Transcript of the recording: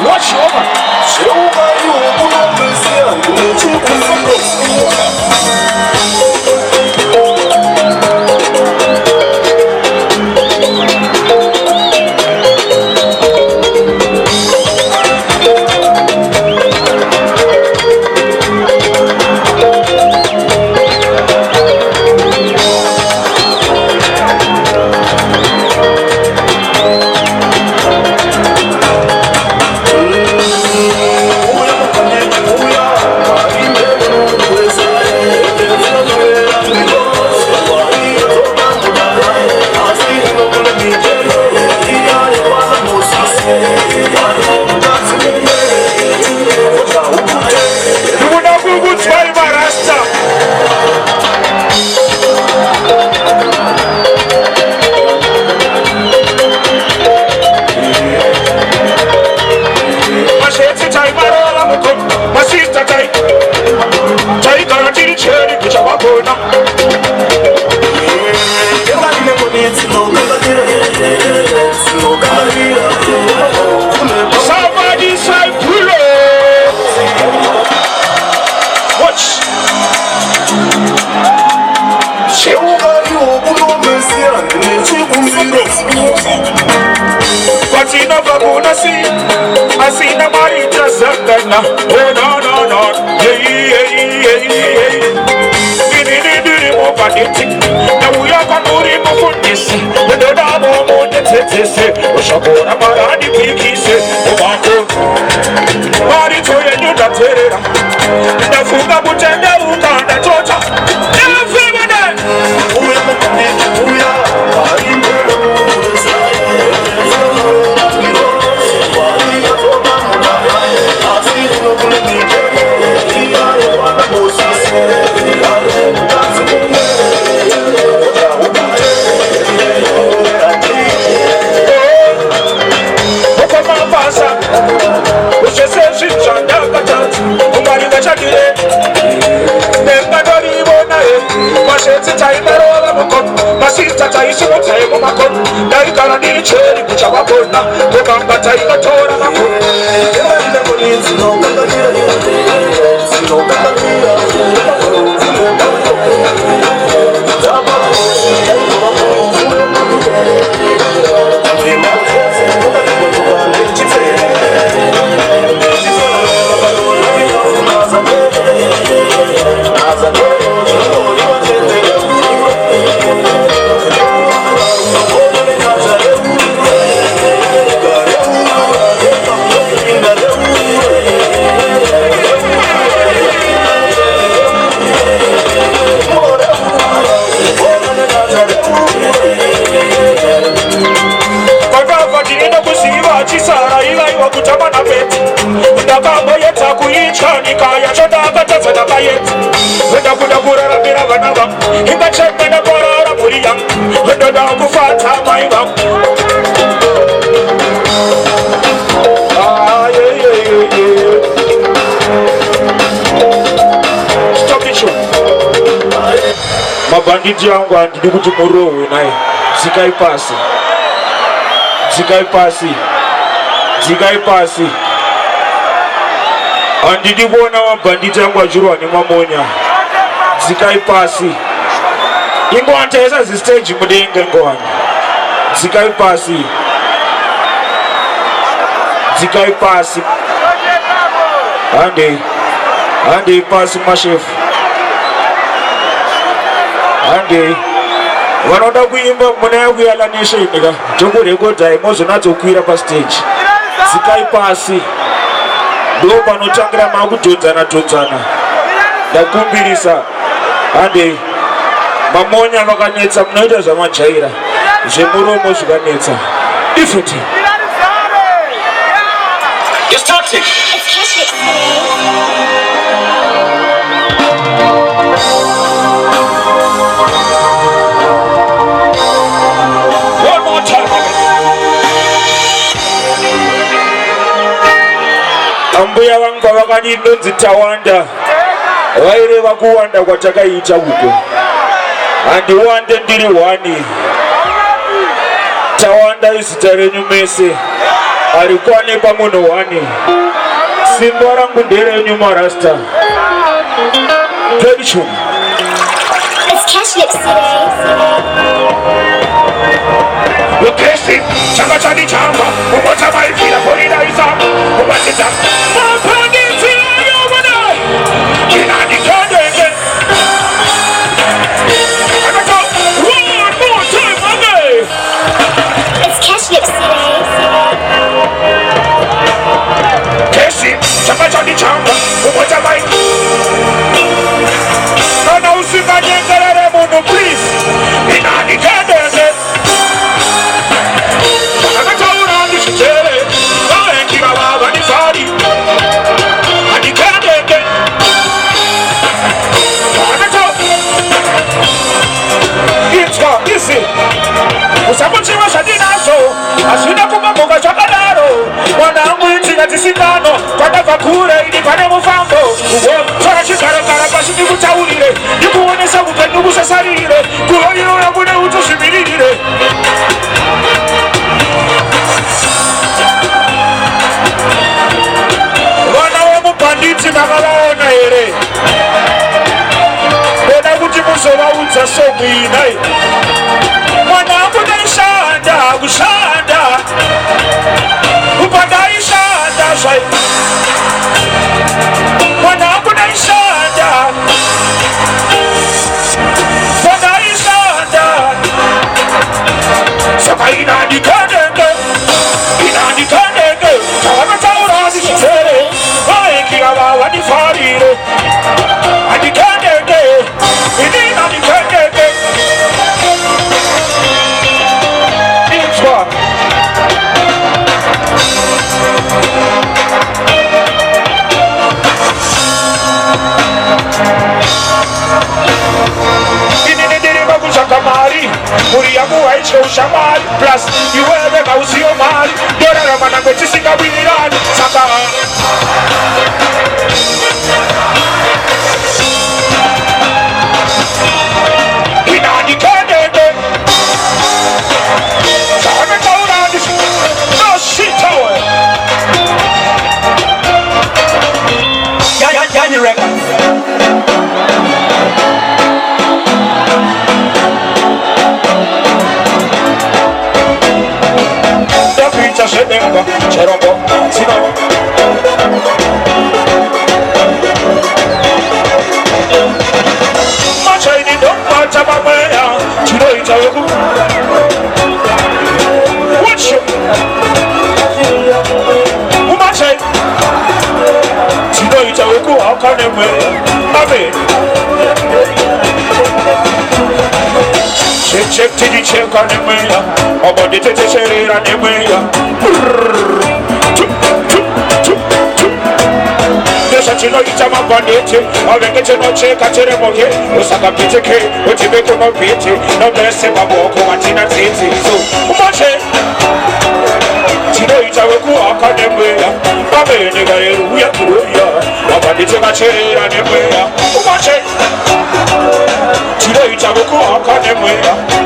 Watch over. Somebody say Pariro. Watch. But you never gonna see. I see nobody just like that now. Oh no. Now we are going to remove this. We don't have more than this. We shall go about the pickies. Oh my God. Body to you, you don't tell it. The food that would tell you that the torture. Never feel with that. Mabanditi yangu andidi kuti murowe naye dzikai pasi andidi kuona mabanditi yangu achirwa nemamonya dzikai pasi ingowani taisa zistage mudenga ingowani dzikai pasi handei pasi mashefu Ande vanoda kuimba muna yakuyalanisha inika tokurekodhai mozonatsokwira pastage dzikai pasi ndo panotangira makutodzana ndakumbirisa ande mamonya vakanetsa munoita zvamajaira zvemuromo zvikanetsa ifeti ambuya vangu pavakandinonzi tawanda vaireva kuwanda kwatakaita uko handiwande ndiri 1 tawanda izita renyu mese alikuwa nipa muno wani simba rangu ndere nyuma rasta tradition. It's cash lips Ukesi changa chani changa umota maifira polina isa umatita mapanditi ayobana kinani kadenge anata one more time again. It's cash lips Kesi changa chani changa umota maifira nana usika nyengelere muno please kinani kadenge usakuchiwa shadinazo asina kumamuka chakadaro wanangu inchina tisindano kwatava kure ili pane mufambo saka chikarakara pasi ndikutaurire ndikuonesa upenyu kusasarire kuloyera mune utosvimirire vana vemupanditi makavaona here voda kuti muzovaudza somwinai mwanangu naishanda kushanda upadaishanda zvai mwanangu naishanda padaishanda saka inandikandenge chavakataura ndichitere vaekira vavanifarire andikandenge inini andikandenge mari muri yangu haityo ushamari plus iwewe kausiyo mari doraramana kwechisikabwirani saka inandikendende saametaurandi no shitawe yani record Shedenga, Cherombo, Sino. Machaini don't match up my Chino Itaku. Watch you. Umachai. Chino Itaku, how can you wear? Check tidi check on the mayor. About the tete on the mayor. There's a chino itama bandete. I'll get you no check at the moke. Osaka piteke. What you make no pity. No bless him about Comatina City. So, Umache Chino Itaku on the mayor. Babe, nigga, we are through. About the tete on the mayor. Umache Chino Itaku on the mayor.